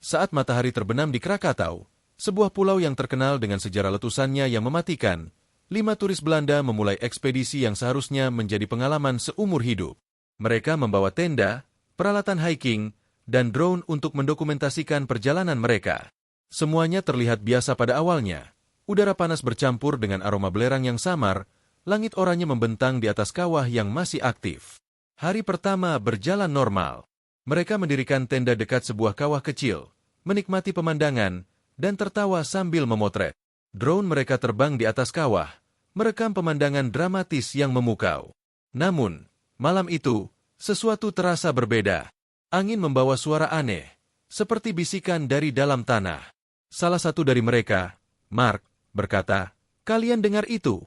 Saat matahari terbenam di Krakatau, sebuah pulau yang terkenal dengan sejarah letusannya yang mematikan, 5 turis Belanda memulai ekspedisi yang seharusnya menjadi pengalaman seumur hidup. Mereka membawa tenda, peralatan hiking, dan drone untuk mendokumentasikan perjalanan mereka. Semuanya terlihat biasa pada awalnya. Udara panas bercampur dengan aroma belerang yang samar, langit oranye membentang di atas kawah yang masih aktif. Hari pertama berjalan normal. Mereka mendirikan tenda dekat sebuah kawah kecil, menikmati pemandangan, dan tertawa sambil memotret. Drone mereka terbang di atas kawah, merekam pemandangan dramatis yang memukau. Namun, malam itu, sesuatu terasa berbeda. Angin membawa suara aneh, seperti bisikan dari dalam tanah. Salah satu dari mereka, Mark, berkata, "Kalian dengar itu?"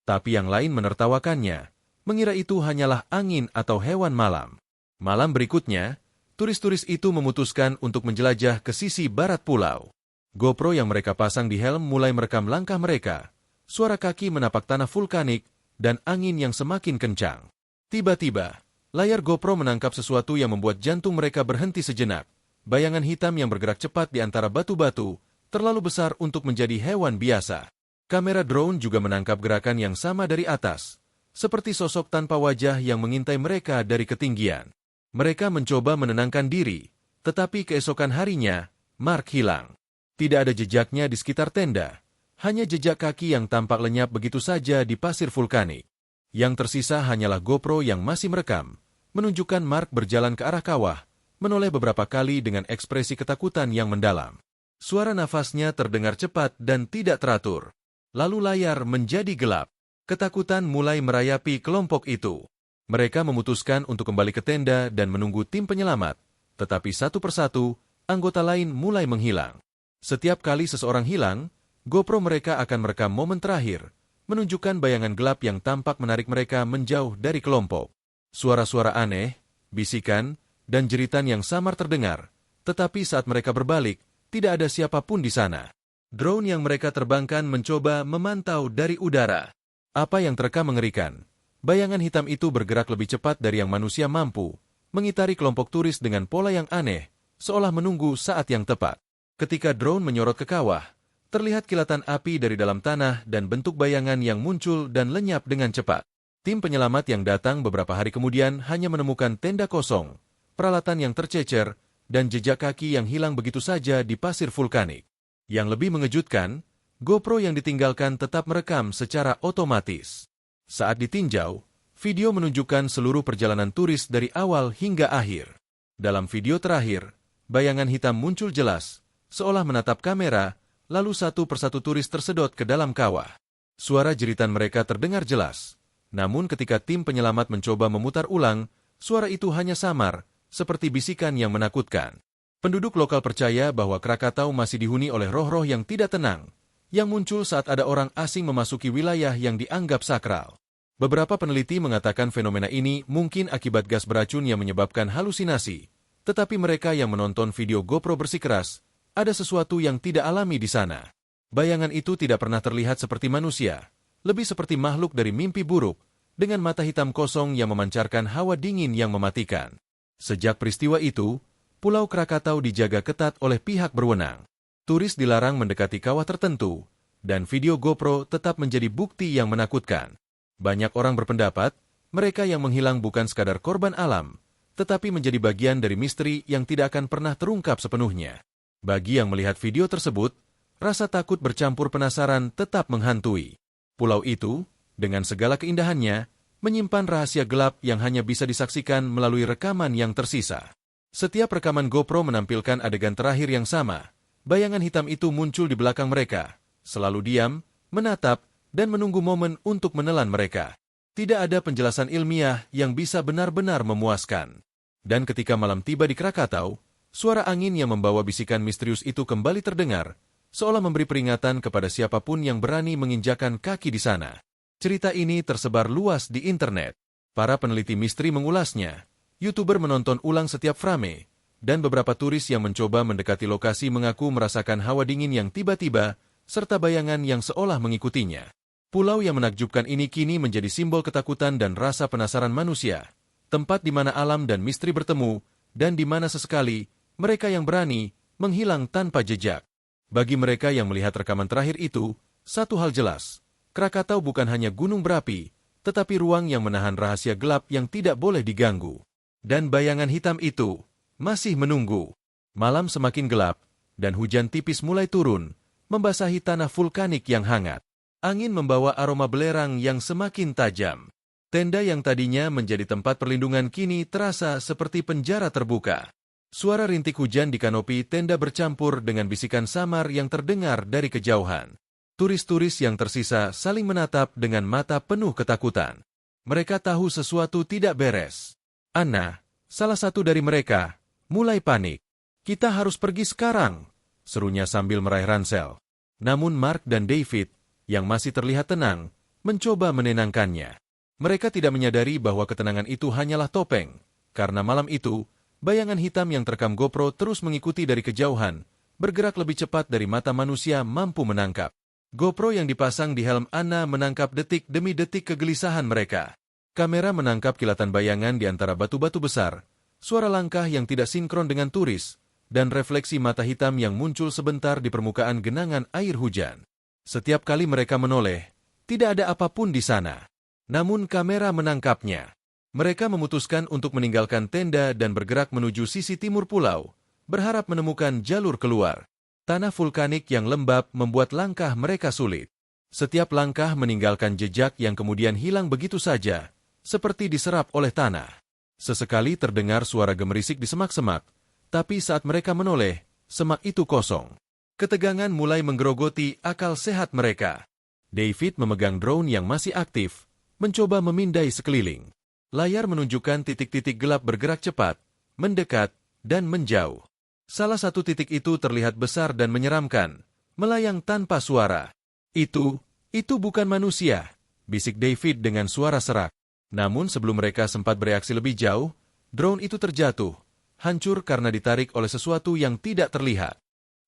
Tapi yang lain menertawakannya, mengira itu hanyalah angin atau hewan malam. Malam berikutnya, turis-turis itu memutuskan untuk menjelajah ke sisi barat pulau. GoPro yang mereka pasang di helm mulai merekam langkah mereka, suara kaki menapak tanah vulkanik, dan angin yang semakin kencang. Tiba-tiba, layar GoPro menangkap sesuatu yang membuat jantung mereka berhenti sejenak. Bayangan hitam yang bergerak cepat di antara batu-batu, terlalu besar untuk menjadi hewan biasa. Kamera drone juga menangkap gerakan yang sama dari atas, seperti sosok tanpa wajah yang mengintai mereka dari ketinggian. Mereka mencoba menenangkan diri, tetapi keesokan harinya, Mark hilang. Tidak ada jejaknya di sekitar tenda, hanya jejak kaki yang tampak lenyap begitu saja di pasir vulkanik. Yang tersisa hanyalah GoPro yang masih merekam, menunjukkan Mark berjalan ke arah kawah, menoleh beberapa kali dengan ekspresi ketakutan yang mendalam. Suara nafasnya terdengar cepat dan tidak teratur. Lalu layar menjadi gelap. Ketakutan mulai merayapi kelompok itu. Mereka memutuskan untuk kembali ke tenda dan menunggu tim penyelamat, tetapi satu persatu, anggota lain mulai menghilang. Setiap kali seseorang hilang, GoPro mereka akan merekam momen terakhir, menunjukkan bayangan gelap yang tampak menarik mereka menjauh dari kelompok. Suara-suara aneh, bisikan, dan jeritan yang samar terdengar, tetapi saat mereka berbalik, tidak ada siapapun di sana. Drone yang mereka terbangkan mencoba memantau dari udara. Apa yang terekam mengerikan. Bayangan hitam itu bergerak lebih cepat dari yang manusia mampu, mengitari kelompok turis dengan pola yang aneh, seolah menunggu saat yang tepat. Ketika drone menyorot ke kawah, terlihat kilatan api dari dalam tanah dan bentuk bayangan yang muncul dan lenyap dengan cepat. Tim penyelamat yang datang beberapa hari kemudian hanya menemukan tenda kosong, peralatan yang tercecer, dan jejak kaki yang hilang begitu saja di pasir vulkanik. Yang lebih mengejutkan, GoPro yang ditinggalkan tetap merekam secara otomatis. Saat ditinjau, video menunjukkan seluruh perjalanan turis dari awal hingga akhir. Dalam video terakhir, bayangan hitam muncul jelas, seolah menatap kamera, lalu satu persatu turis tersedot ke dalam kawah. Suara jeritan mereka terdengar jelas. Namun ketika tim penyelamat mencoba memutar ulang, suara itu hanya samar, seperti bisikan yang menakutkan. Penduduk lokal percaya bahwa Krakatau masih dihuni oleh roh-roh yang tidak tenang, yang muncul saat ada orang asing memasuki wilayah yang dianggap sakral. Beberapa peneliti mengatakan fenomena ini mungkin akibat gas beracun yang menyebabkan halusinasi, tetapi mereka yang menonton video GoPro bersikeras, ada sesuatu yang tidak alami di sana. Bayangan itu tidak pernah terlihat seperti manusia, lebih seperti makhluk dari mimpi buruk, dengan mata hitam kosong yang memancarkan hawa dingin yang mematikan. Sejak peristiwa itu, Pulau Krakatau dijaga ketat oleh pihak berwenang. Turis dilarang mendekati kawah tertentu, dan video GoPro tetap menjadi bukti yang menakutkan. Banyak orang berpendapat, mereka yang menghilang bukan sekadar korban alam, tetapi menjadi bagian dari misteri yang tidak akan pernah terungkap sepenuhnya. Bagi yang melihat video tersebut, rasa takut bercampur penasaran tetap menghantui. Pulau itu, dengan segala keindahannya, menyimpan rahasia gelap yang hanya bisa disaksikan melalui rekaman yang tersisa. Setiap rekaman GoPro menampilkan adegan terakhir yang sama. Bayangan hitam itu muncul di belakang mereka, selalu diam, menatap, dan menunggu momen untuk menelan mereka. Tidak ada penjelasan ilmiah yang bisa benar-benar memuaskan. Dan ketika malam tiba di Krakatau, suara angin yang membawa bisikan misterius itu kembali terdengar, seolah memberi peringatan kepada siapapun yang berani menginjakan kaki di sana. Cerita ini tersebar luas di internet. Para peneliti misteri mengulasnya, YouTuber menonton ulang setiap frame, dan beberapa turis yang mencoba mendekati lokasi mengaku merasakan hawa dingin yang tiba-tiba, serta bayangan yang seolah mengikutinya. Pulau yang menakjubkan ini kini menjadi simbol ketakutan dan rasa penasaran manusia, tempat di mana alam dan misteri bertemu, dan di mana sesekali, mereka yang berani, menghilang tanpa jejak. Bagi mereka yang melihat rekaman terakhir itu, satu hal jelas, Krakatau bukan hanya gunung berapi, tetapi ruang yang menahan rahasia gelap yang tidak boleh diganggu. Dan bayangan hitam itu masih menunggu. Malam semakin gelap, dan hujan tipis mulai turun, membasahi tanah vulkanik yang hangat. Angin membawa aroma belerang yang semakin tajam. Tenda yang tadinya menjadi tempat perlindungan kini terasa seperti penjara terbuka. Suara rintik hujan di kanopi tenda bercampur dengan bisikan samar yang terdengar dari kejauhan. Turis-turis yang tersisa saling menatap dengan mata penuh ketakutan. Mereka tahu sesuatu tidak beres. Anna, salah satu dari mereka, mulai panik. "Kita harus pergi sekarang," serunya sambil meraih ransel. Namun Mark dan David, yang masih terlihat tenang, mencoba menenangkannya. Mereka tidak menyadari bahwa ketenangan itu hanyalah topeng, karena malam itu, bayangan hitam yang terekam GoPro terus mengikuti dari kejauhan, bergerak lebih cepat dari mata manusia mampu menangkap. GoPro yang dipasang di helm Anna menangkap detik demi detik kegelisahan mereka. Kamera menangkap kilatan bayangan di antara batu-batu besar, suara langkah yang tidak sinkron dengan turis, dan refleksi mata hitam yang muncul sebentar di permukaan genangan air hujan. Setiap kali mereka menoleh, tidak ada apapun di sana. Namun kamera menangkapnya. Mereka memutuskan untuk meninggalkan tenda dan bergerak menuju sisi timur pulau, berharap menemukan jalur keluar. Tanah vulkanik yang lembab membuat langkah mereka sulit. Setiap langkah meninggalkan jejak yang kemudian hilang begitu saja, seperti diserap oleh tanah. Sesekali terdengar suara gemerisik di semak-semak, tapi saat mereka menoleh, semak itu kosong. Ketegangan mulai menggerogoti akal sehat mereka. David memegang drone yang masih aktif, mencoba memindai sekeliling. Layar menunjukkan titik-titik gelap bergerak cepat, mendekat, dan menjauh. Salah satu titik itu terlihat besar dan menyeramkan, melayang tanpa suara. Itu bukan manusia, bisik David dengan suara serak. Namun sebelum mereka sempat bereaksi lebih jauh, drone itu terjatuh, hancur karena ditarik oleh sesuatu yang tidak terlihat.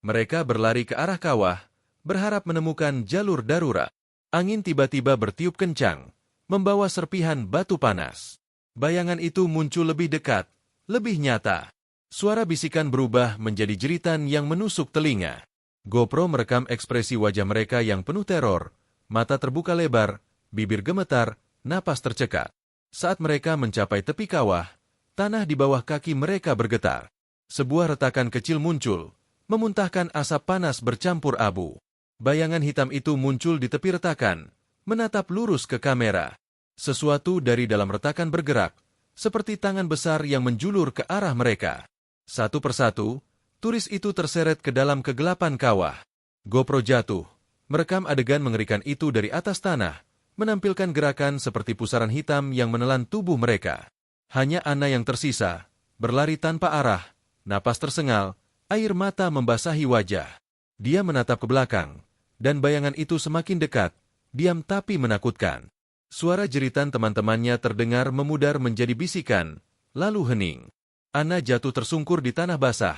Mereka berlari ke arah kawah, berharap menemukan jalur darurat. Angin tiba-tiba bertiup kencang, membawa serpihan batu panas. Bayangan itu muncul lebih dekat, lebih nyata. Suara bisikan berubah menjadi jeritan yang menusuk telinga. GoPro merekam ekspresi wajah mereka yang penuh teror, mata terbuka lebar, bibir gemetar, napas tercekat. Saat mereka mencapai tepi kawah, tanah di bawah kaki mereka bergetar. Sebuah retakan kecil muncul, memuntahkan asap panas bercampur abu. Bayangan hitam itu muncul di tepi retakan, menatap lurus ke kamera. Sesuatu dari dalam retakan bergerak, seperti tangan besar yang menjulur ke arah mereka. Satu persatu, turis itu terseret ke dalam kegelapan kawah. GoPro jatuh, merekam adegan mengerikan itu dari atas tanah, menampilkan gerakan seperti pusaran hitam yang menelan tubuh mereka. Hanya Anna yang tersisa, berlari tanpa arah, napas tersengal, air mata membasahi wajah. Dia menatap ke belakang, dan bayangan itu semakin dekat, diam tapi menakutkan. Suara jeritan teman-temannya terdengar memudar menjadi bisikan, lalu hening. Anna jatuh tersungkur di tanah basah,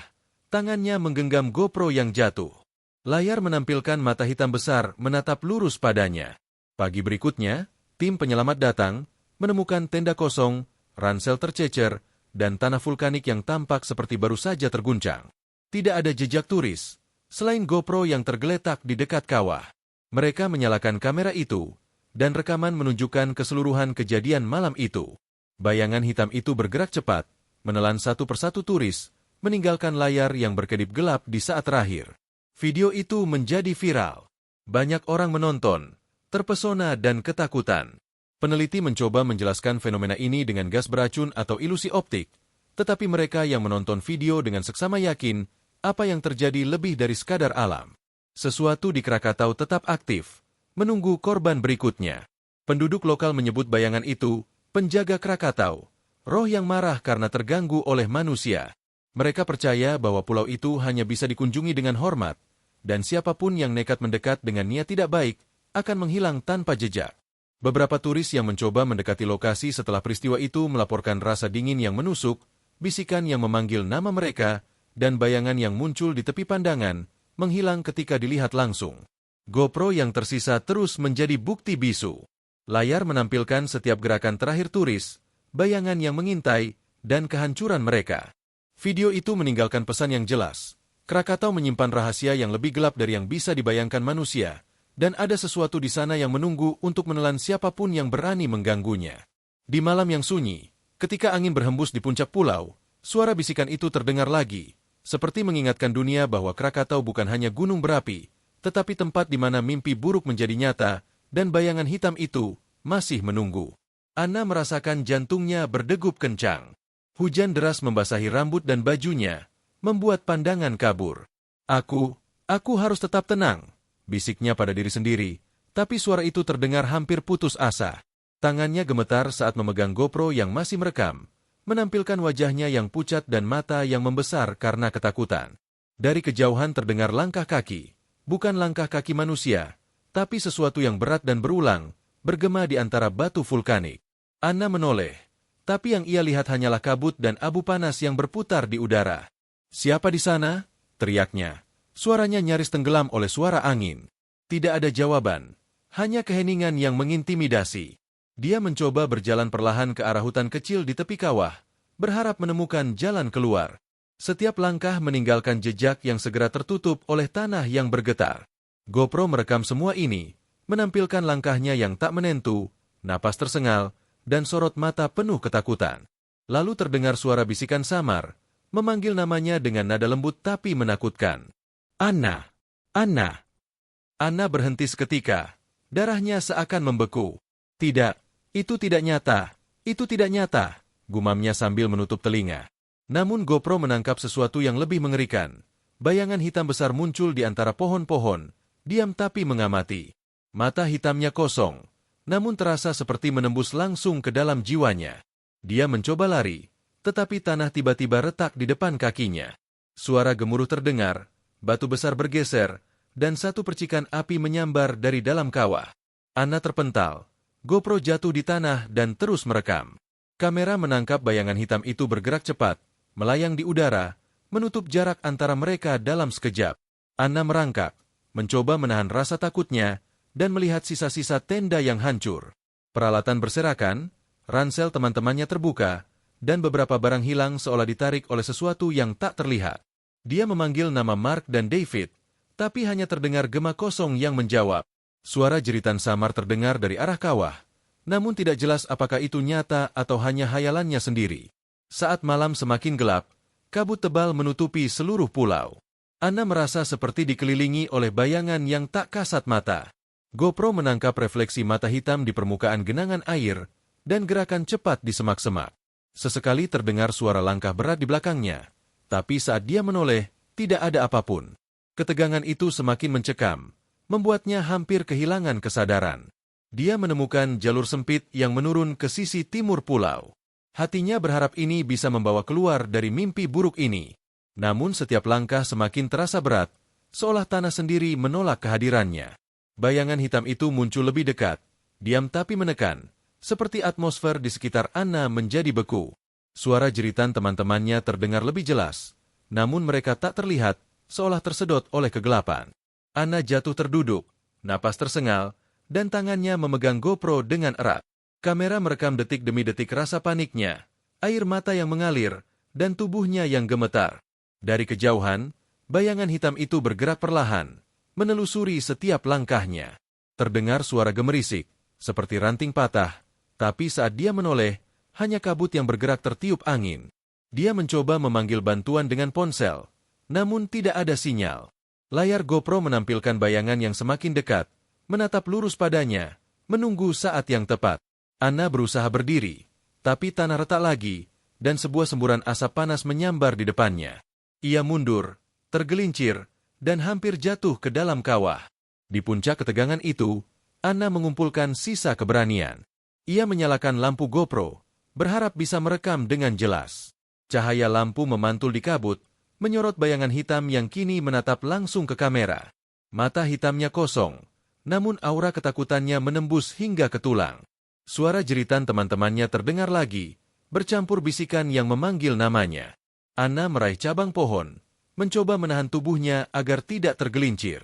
tangannya menggenggam GoPro yang jatuh. Layar menampilkan mata hitam besar menatap lurus padanya. Pagi berikutnya, tim penyelamat datang, menemukan tenda kosong, ransel tercecer, dan tanah vulkanik yang tampak seperti baru saja terguncang. Tidak ada jejak turis, selain GoPro yang tergeletak di dekat kawah. Mereka menyalakan kamera itu, dan rekaman menunjukkan keseluruhan kejadian malam itu. Bayangan hitam itu bergerak cepat, menelan satu persatu turis, meninggalkan layar yang berkedip gelap di saat terakhir. Video itu menjadi viral. Banyak orang menonton, terpesona dan ketakutan. Peneliti mencoba menjelaskan fenomena ini dengan gas beracun atau ilusi optik, tetapi mereka yang menonton video dengan seksama yakin apa yang terjadi lebih dari sekadar alam. Sesuatu di Krakatau tetap aktif, menunggu korban berikutnya. Penduduk lokal menyebut bayangan itu penjaga Krakatau, roh yang marah karena terganggu oleh manusia. Mereka percaya bahwa pulau itu hanya bisa dikunjungi dengan hormat, dan siapapun yang nekat mendekat dengan niat tidak baik akan menghilang tanpa jejak. Beberapa turis yang mencoba mendekati lokasi setelah peristiwa itu melaporkan rasa dingin yang menusuk, bisikan yang memanggil nama mereka, dan bayangan yang muncul di tepi pandangan, menghilang ketika dilihat langsung. GoPro yang tersisa terus menjadi bukti bisu. Layar menampilkan setiap gerakan terakhir turis, bayangan yang mengintai, dan kehancuran mereka. Video itu meninggalkan pesan yang jelas. Krakatau menyimpan rahasia yang lebih gelap dari yang bisa dibayangkan manusia, dan ada sesuatu di sana yang menunggu untuk menelan siapapun yang berani mengganggunya. Di malam yang sunyi, ketika angin berhembus di puncak pulau, suara bisikan itu terdengar lagi, seperti mengingatkan dunia bahwa Krakatau bukan hanya gunung berapi, tetapi tempat di mana mimpi buruk menjadi nyata, dan bayangan hitam itu masih menunggu. Anna merasakan jantungnya berdegup kencang. Hujan deras membasahi rambut dan bajunya, membuat pandangan kabur. Aku harus tetap tenang, bisiknya pada diri sendiri, tapi suara itu terdengar hampir putus asa. Tangannya gemetar saat memegang GoPro yang masih merekam, menampilkan wajahnya yang pucat dan mata yang membesar karena ketakutan. Dari kejauhan terdengar langkah kaki, bukan langkah kaki manusia, tapi sesuatu yang berat dan berulang, bergema di antara batu vulkanik. Anna menoleh, tapi yang ia lihat hanyalah kabut dan abu panas yang berputar di udara. "Siapa di sana?" teriaknya. Suaranya nyaris tenggelam oleh suara angin. Tidak ada jawaban, hanya keheningan yang mengintimidasi. Dia mencoba berjalan perlahan ke arah hutan kecil di tepi kawah, berharap menemukan jalan keluar. Setiap langkah meninggalkan jejak yang segera tertutup oleh tanah yang bergetar. GoPro merekam semua ini, menampilkan langkahnya yang tak menentu, napas tersengal, dan sorot mata penuh ketakutan. Lalu terdengar suara bisikan samar, memanggil namanya dengan nada lembut tapi menakutkan. "Anna! Anna!" Anna berhenti seketika. Darahnya seakan membeku. "Tidak, itu tidak nyata. Itu tidak nyata," gumamnya sambil menutup telinga. Namun GoPro menangkap sesuatu yang lebih mengerikan. Bayangan hitam besar muncul di antara pohon-pohon, diam tapi mengamati. Mata hitamnya kosong, namun terasa seperti menembus langsung ke dalam jiwanya. Dia mencoba lari, tetapi tanah tiba-tiba retak di depan kakinya. Suara gemuruh terdengar, batu besar bergeser, dan satu percikan api menyambar dari dalam kawah. Anna terpental, GoPro jatuh di tanah dan terus merekam. Kamera menangkap bayangan hitam itu bergerak cepat, melayang di udara, menutup jarak antara mereka dalam sekejap. Anna merangkak, mencoba menahan rasa takutnya, dan melihat sisa-sisa tenda yang hancur. Peralatan berserakan, ransel teman-temannya terbuka, dan beberapa barang hilang seolah ditarik oleh sesuatu yang tak terlihat. Dia memanggil nama Mark dan David, tapi hanya terdengar gema kosong yang menjawab. Suara jeritan samar terdengar dari arah kawah, namun tidak jelas apakah itu nyata atau hanya hayalannya sendiri. Saat malam semakin gelap, kabut tebal menutupi seluruh pulau. Anna merasa seperti dikelilingi oleh bayangan yang tak kasat mata. GoPro menangkap refleksi mata hitam di permukaan genangan air, dan gerakan cepat di semak-semak. Sesekali terdengar suara langkah berat di belakangnya, tapi saat dia menoleh, tidak ada apapun. Ketegangan itu semakin mencekam, membuatnya hampir kehilangan kesadaran. Dia menemukan jalur sempit yang menurun ke sisi timur pulau. Hatinya berharap ini bisa membawa keluar dari mimpi buruk ini. Namun setiap langkah semakin terasa berat, seolah tanah sendiri menolak kehadirannya. Bayangan hitam itu muncul lebih dekat, diam tapi menekan, seperti atmosfer di sekitar Anna menjadi beku. Suara jeritan teman-temannya terdengar lebih jelas, namun mereka tak terlihat, seolah tersedot oleh kegelapan. Anna jatuh terduduk, napas tersengal, dan tangannya memegang GoPro dengan erat. Kamera merekam detik demi detik rasa paniknya, air mata yang mengalir, dan tubuhnya yang gemetar. Dari kejauhan, bayangan hitam itu bergerak perlahan, menelusuri setiap langkahnya. Terdengar suara gemerisik, seperti ranting patah, tapi saat dia menoleh, hanya kabut yang bergerak tertiup angin. Dia mencoba memanggil bantuan dengan ponsel, namun tidak ada sinyal. Layar GoPro menampilkan bayangan yang semakin dekat, menatap lurus padanya, menunggu saat yang tepat. Anna berusaha berdiri, tapi tanah retak lagi, dan sebuah semburan asap panas menyambar di depannya. Ia mundur, tergelincir, dan hampir jatuh ke dalam kawah. Di puncak ketegangan itu, Anna mengumpulkan sisa keberanian. Ia menyalakan lampu GoPro, berharap bisa merekam dengan jelas. Cahaya lampu memantul di kabut, menyorot bayangan hitam yang kini menatap langsung ke kamera. Mata hitamnya kosong, namun aura ketakutannya menembus hingga ke tulang. Suara jeritan teman-temannya terdengar lagi, bercampur bisikan yang memanggil namanya. Anna meraih cabang pohon, mencoba menahan tubuhnya agar tidak tergelincir.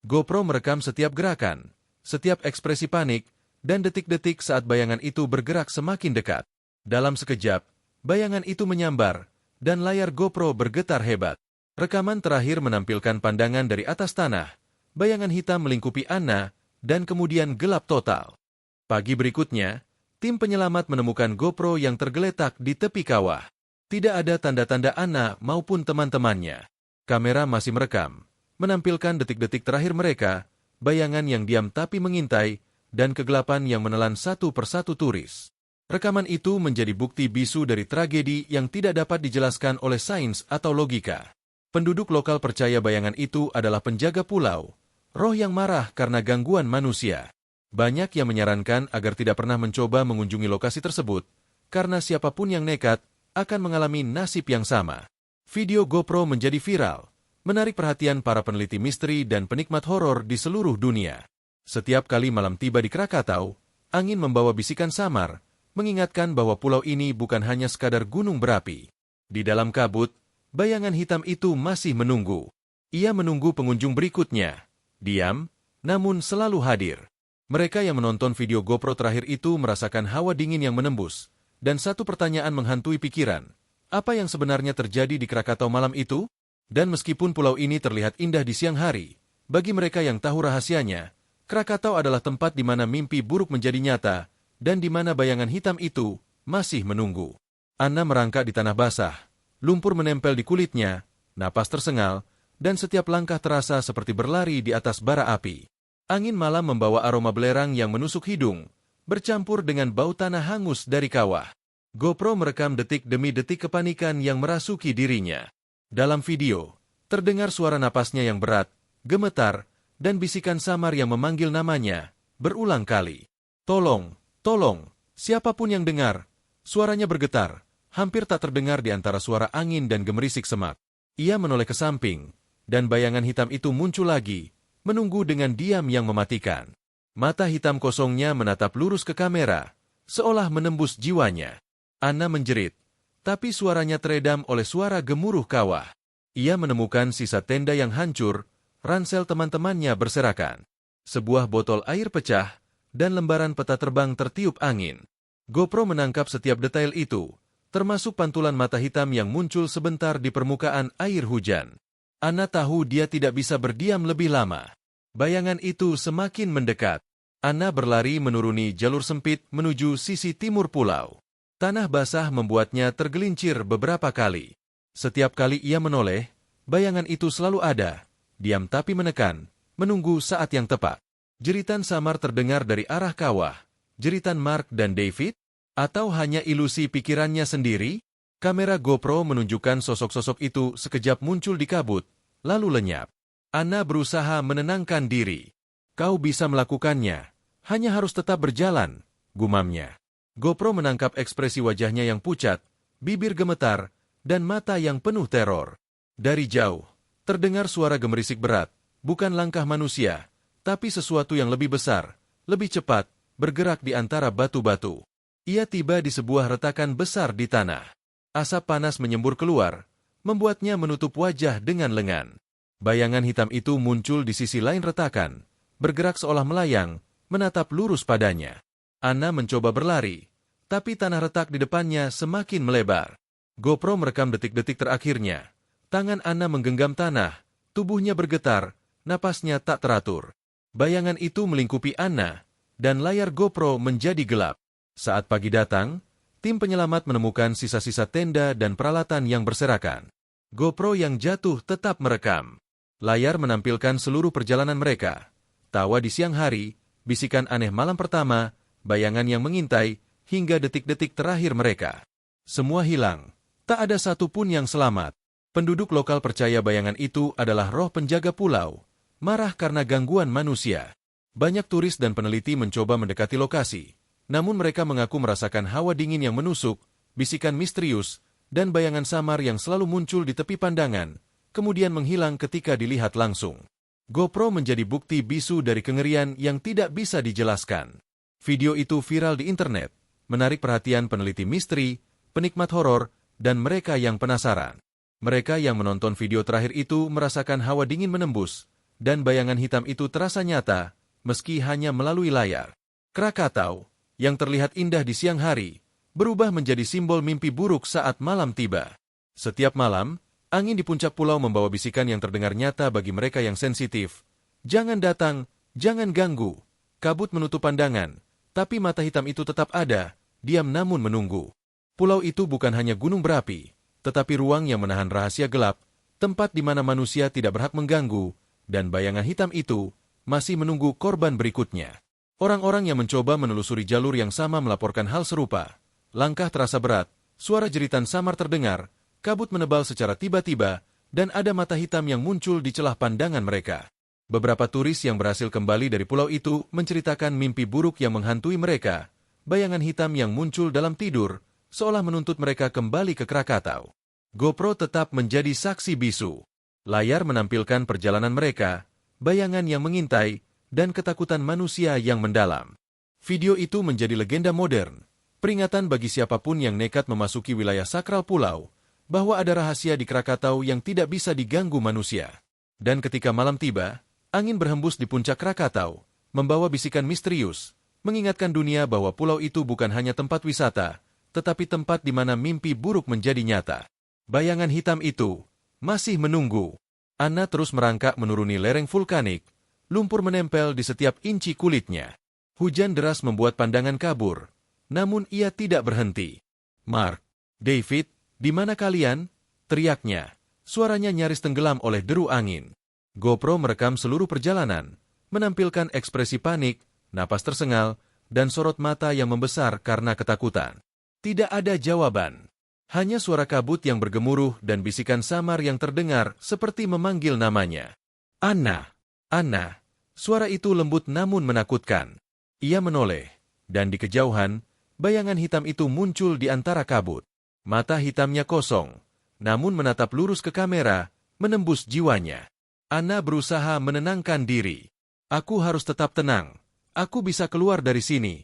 GoPro merekam setiap gerakan, setiap ekspresi panik, dan detik-detik saat bayangan itu bergerak semakin dekat. Dalam sekejap, bayangan itu menyambar, dan layar GoPro bergetar hebat. Rekaman terakhir menampilkan pandangan dari atas tanah, bayangan hitam melingkupi Anna, dan kemudian gelap total. Pagi berikutnya, tim penyelamat menemukan GoPro yang tergeletak di tepi kawah. Tidak ada tanda-tanda Anna maupun teman-temannya. Kamera masih merekam, menampilkan detik-detik terakhir mereka, bayangan yang diam tapi mengintai, dan kegelapan yang menelan satu persatu turis. Rekaman itu menjadi bukti bisu dari tragedi yang tidak dapat dijelaskan oleh sains atau logika. Penduduk lokal percaya bayangan itu adalah penjaga pulau, roh yang marah karena gangguan manusia. Banyak yang menyarankan agar tidak pernah mencoba mengunjungi lokasi tersebut, karena siapapun yang nekat akan mengalami nasib yang sama. Video GoPro menjadi viral, menarik perhatian para peneliti misteri dan penikmat horor di seluruh dunia. Setiap kali malam tiba di Krakatau, angin membawa bisikan samar, mengingatkan bahwa pulau ini bukan hanya sekadar gunung berapi. Di dalam kabut, bayangan hitam itu masih menunggu. Ia menunggu pengunjung berikutnya. Diam, namun selalu hadir. Mereka yang menonton video GoPro terakhir itu merasakan hawa dingin yang menembus, dan satu pertanyaan menghantui pikiran. Apa yang sebenarnya terjadi di Krakatau malam itu? Dan meskipun pulau ini terlihat indah di siang hari, bagi mereka yang tahu rahasianya, Krakatau adalah tempat di mana mimpi buruk menjadi nyata, dan di mana bayangan hitam itu masih menunggu. Anna merangkak di tanah basah, lumpur menempel di kulitnya, napas tersengal, dan setiap langkah terasa seperti berlari di atas bara api. Angin malam membawa aroma belerang yang menusuk hidung, bercampur dengan bau tanah hangus dari kawah. GoPro merekam detik demi detik kepanikan yang merasuki dirinya. Dalam video, terdengar suara napasnya yang berat, gemetar, dan bisikan samar yang memanggil namanya, berulang kali. Tolong, tolong, siapapun yang dengar. Suaranya bergetar, hampir tak terdengar di antara suara angin dan gemerisik semak. Ia menoleh ke samping, dan bayangan hitam itu muncul lagi, menunggu dengan diam yang mematikan. Mata hitam kosongnya menatap lurus ke kamera, seolah menembus jiwanya. Anna menjerit, tapi suaranya teredam oleh suara gemuruh kawah. Ia menemukan sisa tenda yang hancur, ransel teman-temannya berserakan. Sebuah botol air pecah, dan lembaran peta terbang tertiup angin. GoPro menangkap setiap detail itu, termasuk pantulan mata hitam yang muncul sebentar di permukaan air hujan. Anna tahu dia tidak bisa berdiam lebih lama. Bayangan itu semakin mendekat. Anna berlari menuruni jalur sempit menuju sisi timur pulau. Tanah basah membuatnya tergelincir beberapa kali. Setiap kali ia menoleh, bayangan itu selalu ada, diam tapi menekan, menunggu saat yang tepat. Jeritan samar terdengar dari arah kawah. Jeritan Mark dan David? Atau hanya ilusi pikirannya sendiri? Kamera GoPro menunjukkan sosok-sosok itu sekejap muncul di kabut, lalu lenyap. Anna berusaha menenangkan diri. Kau bisa melakukannya, hanya harus tetap berjalan, gumamnya. GoPro menangkap ekspresi wajahnya yang pucat, bibir gemetar, dan mata yang penuh teror. Dari jauh, terdengar suara gemerisik berat, bukan langkah manusia, tapi sesuatu yang lebih besar, lebih cepat, bergerak di antara batu-batu. Ia tiba di sebuah retakan besar di tanah. Asap panas menyembur keluar, membuatnya menutup wajah dengan lengan. Bayangan hitam itu muncul di sisi lain retakan, bergerak seolah melayang, menatap lurus padanya. Anna mencoba berlari, tapi tanah retak di depannya semakin melebar. GoPro merekam detik-detik terakhirnya. Tangan Anna menggenggam tanah, tubuhnya bergetar, napasnya tak teratur. Bayangan itu melingkupi Anna, dan layar GoPro menjadi gelap. Saat pagi datang, tim penyelamat menemukan sisa-sisa tenda dan peralatan yang berserakan. GoPro yang jatuh tetap merekam. Layar menampilkan seluruh perjalanan mereka. Tawa di siang hari, bisikan aneh malam pertama, bayangan yang mengintai, hingga detik-detik terakhir mereka. Semua hilang. Tak ada satupun yang selamat. Penduduk lokal percaya bayangan itu adalah roh penjaga pulau, marah karena gangguan manusia. Banyak turis dan peneliti mencoba mendekati lokasi, namun mereka mengaku merasakan hawa dingin yang menusuk, bisikan misterius, dan bayangan samar yang selalu muncul di tepi pandangan, kemudian menghilang ketika dilihat langsung. GoPro menjadi bukti bisu dari kengerian yang tidak bisa dijelaskan. Video itu viral di internet, menarik perhatian peneliti misteri, penikmat horor, dan mereka yang penasaran. Mereka yang menonton video terakhir itu merasakan hawa dingin menembus, dan bayangan hitam itu terasa nyata, meski hanya melalui layar. Krakatau, yang terlihat indah di siang hari, berubah menjadi simbol mimpi buruk saat malam tiba. Setiap malam, Angin di puncak pulau membawa bisikan yang terdengar nyata bagi mereka yang sensitif. Jangan datang, jangan ganggu. Kabut menutup pandangan, tapi mata hitam itu tetap ada, diam namun menunggu. Pulau itu bukan hanya gunung berapi, tetapi ruang yang menahan rahasia gelap, tempat di mana manusia tidak berhak mengganggu, dan bayangan hitam itu masih menunggu korban berikutnya. Orang-orang yang mencoba menelusuri jalur yang sama melaporkan hal serupa. Langkah terasa berat, suara jeritan samar terdengar, kabut menebal secara tiba-tiba, dan ada mata hitam yang muncul di celah pandangan mereka. Beberapa turis yang berhasil kembali dari pulau itu menceritakan mimpi buruk yang menghantui mereka, bayangan hitam yang muncul dalam tidur, seolah menuntut mereka kembali ke Krakatau. GoPro tetap menjadi saksi bisu. Layar menampilkan perjalanan mereka, bayangan yang mengintai, dan ketakutan manusia yang mendalam. Video itu menjadi legenda modern, peringatan bagi siapapun yang nekat memasuki wilayah sakral pulau, bahwa ada rahasia di Krakatau yang tidak bisa diganggu manusia. Dan ketika malam tiba, angin berhembus di puncak Krakatau, membawa bisikan misterius, mengingatkan dunia bahwa pulau itu bukan hanya tempat wisata, tetapi tempat di mana mimpi buruk menjadi nyata. Bayangan hitam itu masih menunggu. Anna terus merangkak menuruni lereng vulkanik, lumpur menempel di setiap inci kulitnya. Hujan deras membuat pandangan kabur, namun ia tidak berhenti. "Mark, David, di mana kalian?" teriaknya. Suaranya nyaris tenggelam oleh deru angin. GoPro merekam seluruh perjalanan, menampilkan ekspresi panik, napas tersengal, dan sorot mata yang membesar karena ketakutan. Tidak ada jawaban. Hanya suara kabut yang bergemuruh dan bisikan samar yang terdengar seperti memanggil namanya. "Anna! Anna!" Suara itu lembut namun menakutkan. Ia menoleh, dan di kejauhan, bayangan hitam itu muncul di antara kabut. Mata hitamnya kosong, namun menatap lurus ke kamera, menembus jiwanya. Anna berusaha menenangkan diri. "Aku harus tetap tenang. Aku bisa keluar dari sini."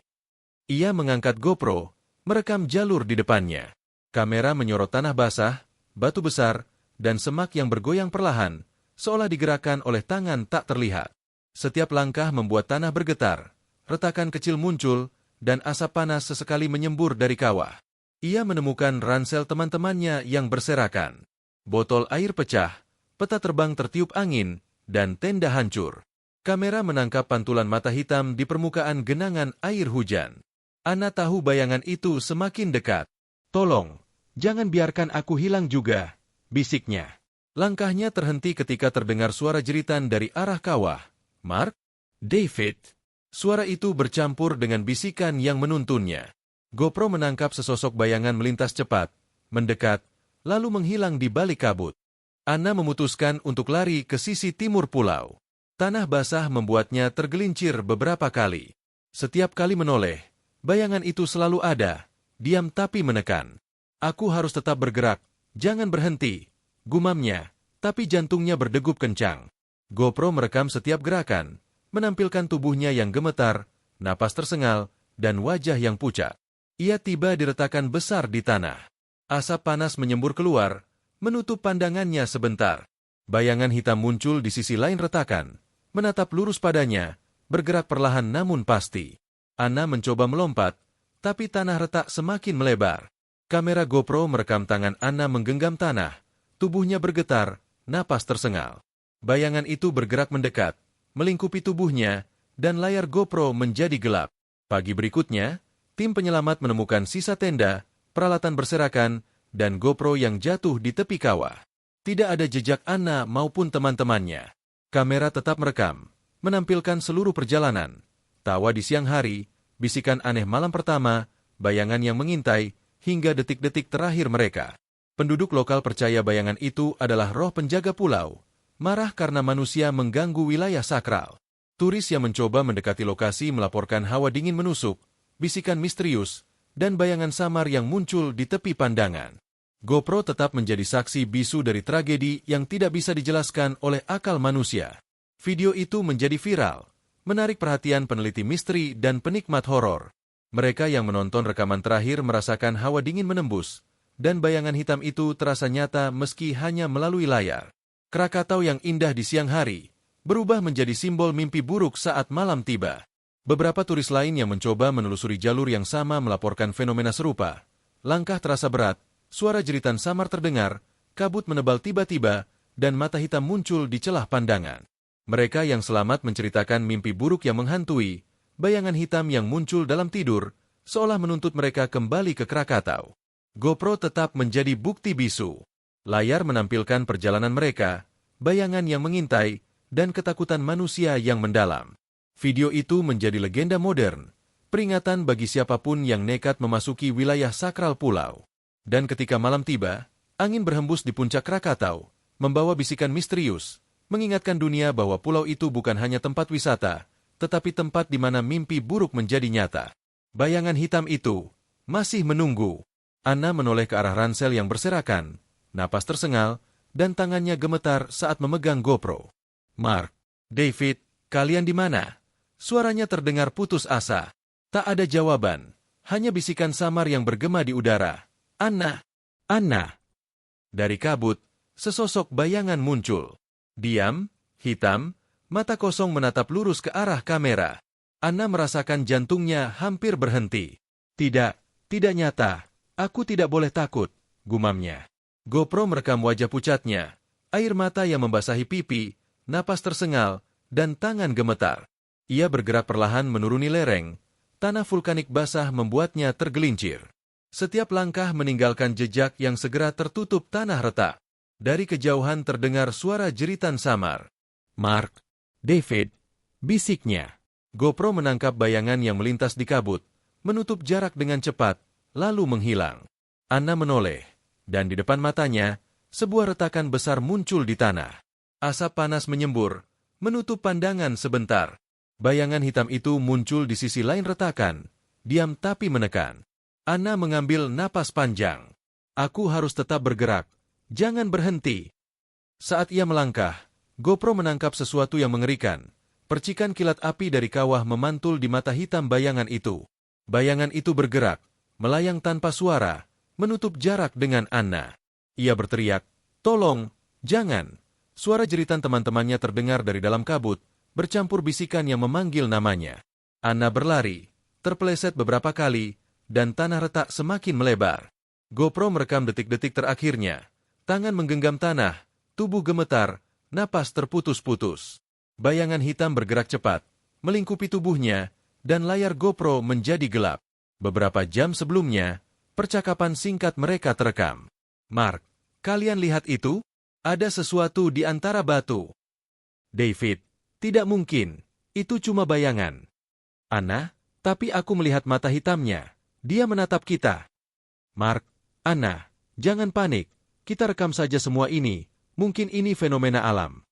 Ia mengangkat GoPro, merekam jalur di depannya. Kamera menyorot tanah basah, batu besar, dan semak yang bergoyang perlahan, seolah digerakkan oleh tangan tak terlihat. Setiap langkah membuat tanah bergetar, retakan kecil muncul, dan asap panas sesekali menyembur dari kawah. Ia menemukan ransel teman-temannya yang berserakan. Botol air pecah, peta terbang tertiup angin, dan tenda hancur. Kamera menangkap pantulan mata hitam di permukaan genangan air hujan. Anna tahu bayangan itu semakin dekat. "Tolong, jangan biarkan aku hilang juga," bisiknya. Langkahnya terhenti ketika terdengar suara jeritan dari arah kawah. "Mark? David?" Suara itu bercampur dengan bisikan yang menuntunnya. GoPro menangkap sesosok bayangan melintas cepat, mendekat, lalu menghilang di balik kabut. Anna memutuskan untuk lari ke sisi timur pulau. Tanah basah membuatnya tergelincir beberapa kali. Setiap kali menoleh, bayangan itu selalu ada, diam tapi menekan. "Aku harus tetap bergerak, jangan berhenti," gumamnya, tapi jantungnya berdegup kencang. GoPro merekam setiap gerakan, menampilkan tubuhnya yang gemetar, napas tersengal, dan wajah yang pucat. Ia tiba di retakan besar di tanah. Asap panas menyembur keluar, menutup pandangannya sebentar. Bayangan hitam muncul di sisi lain retakan, menatap lurus padanya, bergerak perlahan namun pasti. Anna mencoba melompat, tapi tanah retak semakin melebar. Kamera GoPro merekam tangan Anna menggenggam tanah, tubuhnya bergetar, napas tersengal. Bayangan itu bergerak mendekat, melingkupi tubuhnya, dan layar GoPro menjadi gelap. Pagi berikutnya, tim penyelamat menemukan sisa tenda, peralatan berserakan, dan GoPro yang jatuh di tepi kawah. Tidak ada jejak Anna maupun teman-temannya. Kamera tetap merekam, menampilkan seluruh perjalanan. Tawa di siang hari, bisikan aneh malam pertama, bayangan yang mengintai, hingga detik-detik terakhir mereka. Penduduk lokal percaya bayangan itu adalah roh penjaga pulau, marah karena manusia mengganggu wilayah sakral. Turis yang mencoba mendekati lokasi melaporkan hawa dingin menusuk, bisikan misterius, dan bayangan samar yang muncul di tepi pandangan. GoPro tetap menjadi saksi bisu dari tragedi yang tidak bisa dijelaskan oleh akal manusia. Video itu menjadi viral, menarik perhatian peneliti misteri dan penikmat horor. Mereka yang menonton rekaman terakhir merasakan hawa dingin menembus, dan bayangan hitam itu terasa nyata meski hanya melalui layar. Krakatau yang indah di siang hari, berubah menjadi simbol mimpi buruk saat malam tiba. Beberapa turis lain yang mencoba menelusuri jalur yang sama melaporkan fenomena serupa. Langkah terasa berat, suara jeritan samar terdengar, kabut menebal tiba-tiba, dan mata hitam muncul di celah pandangan. Mereka yang selamat menceritakan mimpi buruk yang menghantui, bayangan hitam yang muncul dalam tidur, seolah menuntut mereka kembali ke Krakatau. GoPro tetap menjadi bukti bisu. Layar menampilkan perjalanan mereka, bayangan yang mengintai, dan ketakutan manusia yang mendalam. Video itu menjadi legenda modern, peringatan bagi siapapun yang nekat memasuki wilayah sakral pulau. Dan ketika malam tiba, angin berhembus di puncak Krakatau, membawa bisikan misterius, mengingatkan dunia bahwa pulau itu bukan hanya tempat wisata, tetapi tempat di mana mimpi buruk menjadi nyata. Bayangan hitam itu masih menunggu. Anna menoleh ke arah ransel yang berserakan, napas tersengal, dan tangannya gemetar saat memegang GoPro. Mark, David, kalian di mana? Suaranya terdengar putus asa. Tak ada jawaban, hanya bisikan samar yang bergema di udara. Anna! Anna! Dari kabut, sesosok bayangan muncul. Diam, hitam, mata kosong menatap lurus ke arah kamera. Anna merasakan jantungnya hampir berhenti. Tidak nyata. Aku tidak boleh takut, gumamnya. GoPro merekam wajah pucatnya, air mata yang membasahi pipi, napas tersengal, dan tangan gemetar. Ia bergerak perlahan menuruni lereng, tanah vulkanik basah membuatnya tergelincir. Setiap langkah meninggalkan jejak yang segera tertutup tanah retak. Dari kejauhan terdengar suara jeritan samar. Mark, David, bisiknya. GoPro menangkap bayangan yang melintas di kabut, menutup jarak dengan cepat, lalu menghilang. Anna menoleh, dan di depan matanya, sebuah retakan besar muncul di tanah. Asap panas menyembur, menutup pandangan sebentar. Bayangan hitam itu muncul di sisi lain retakan, diam tapi menekan. Anna mengambil napas panjang. Aku harus tetap bergerak, jangan berhenti. Saat ia melangkah, GoPro menangkap sesuatu yang mengerikan. Percikan kilat api dari kawah memantul di mata hitam bayangan itu. Bayangan itu bergerak, melayang tanpa suara, menutup jarak dengan Anna. Ia berteriak, "Tolong, jangan!" Suara jeritan teman-temannya terdengar dari dalam kabut, bercampur bisikan yang memanggil namanya. Anna berlari, terpeleset beberapa kali, dan tanah retak semakin melebar. GoPro merekam detik-detik terakhirnya. Tangan menggenggam tanah, tubuh gemetar, napas terputus-putus. Bayangan hitam bergerak cepat, melingkupi tubuhnya, dan layar GoPro menjadi gelap. Beberapa jam sebelumnya, percakapan singkat mereka terekam. Mark, kalian lihat itu? Ada sesuatu di antara batu. David, tidak mungkin. Itu cuma bayangan. Anna, tapi aku melihat mata hitamnya. Dia menatap kita. Mark, Anna, jangan panik. Kita rekam saja semua ini. Mungkin ini fenomena alam.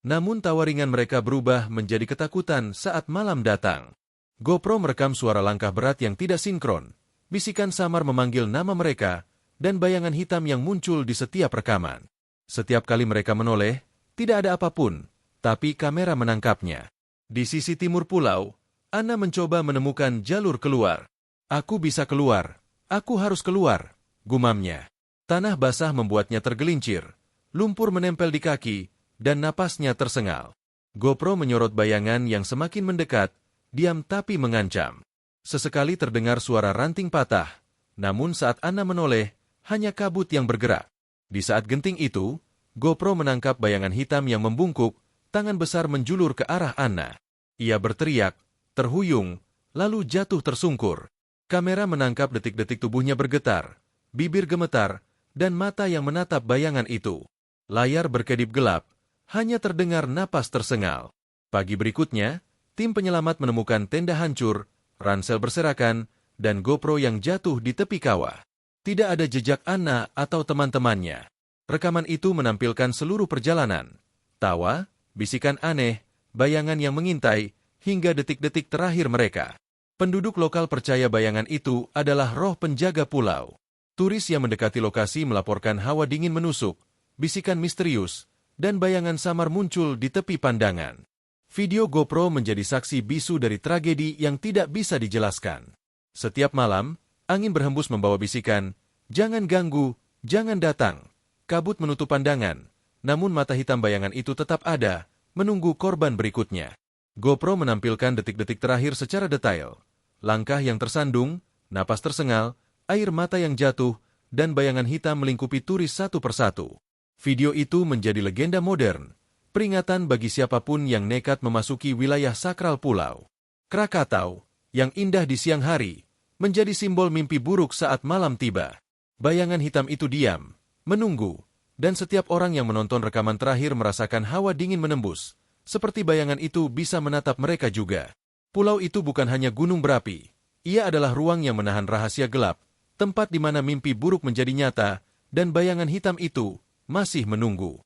Namun tawa ringan mereka berubah menjadi ketakutan saat malam datang. GoPro merekam suara langkah berat yang tidak sinkron. Bisikan samar memanggil nama mereka, dan bayangan hitam yang muncul di setiap rekaman. Setiap kali mereka menoleh, tidak ada apapun, tapi kamera menangkapnya. Di sisi timur pulau, Anna mencoba menemukan jalur keluar. Aku bisa keluar, aku harus keluar, gumamnya. Tanah basah membuatnya tergelincir, lumpur menempel di kaki, dan napasnya tersengal. GoPro menyorot bayangan yang semakin mendekat, diam tapi mengancam. Sesekali terdengar suara ranting patah, namun saat Anna menoleh, hanya kabut yang bergerak. Di saat genting itu, GoPro menangkap bayangan hitam yang membungkuk, tangan besar menjulur ke arah Anna. Ia berteriak, terhuyung, lalu jatuh tersungkur. Kamera menangkap detik-detik tubuhnya bergetar, bibir gemetar, dan mata yang menatap bayangan itu. Layar berkedip gelap, hanya terdengar napas tersengal. Pagi berikutnya, tim penyelamat menemukan tenda hancur, ransel berserakan, dan GoPro yang jatuh di tepi kawah. Tidak ada jejak Anna atau teman-temannya. Rekaman itu menampilkan seluruh perjalanan. Tawa, bisikan aneh, bayangan yang mengintai, hingga detik-detik terakhir mereka. Penduduk lokal percaya bayangan itu adalah roh penjaga pulau. Turis yang mendekati lokasi melaporkan hawa dingin menusuk, bisikan misterius, dan bayangan samar muncul di tepi pandangan. Video GoPro menjadi saksi bisu dari tragedi yang tidak bisa dijelaskan. Setiap malam, angin berhembus membawa bisikan, "Jangan ganggu, jangan datang." Kabut menutup pandangan, namun mata hitam bayangan itu tetap ada, menunggu korban berikutnya. GoPro menampilkan detik-detik terakhir secara detail. Langkah yang tersandung, napas tersengal, air mata yang jatuh, dan bayangan hitam melingkupi turis satu persatu. Video itu menjadi legenda modern, peringatan bagi siapapun yang nekat memasuki wilayah sakral pulau. Krakatau, yang indah di siang hari, menjadi simbol mimpi buruk saat malam tiba. Bayangan hitam itu diam, menunggu, dan setiap orang yang menonton rekaman terakhir merasakan hawa dingin menembus, seperti bayangan itu bisa menatap mereka juga. Pulau itu bukan hanya gunung berapi, ia adalah ruang yang menahan rahasia gelap, tempat di mana mimpi buruk menjadi nyata, dan bayangan hitam itu masih menunggu.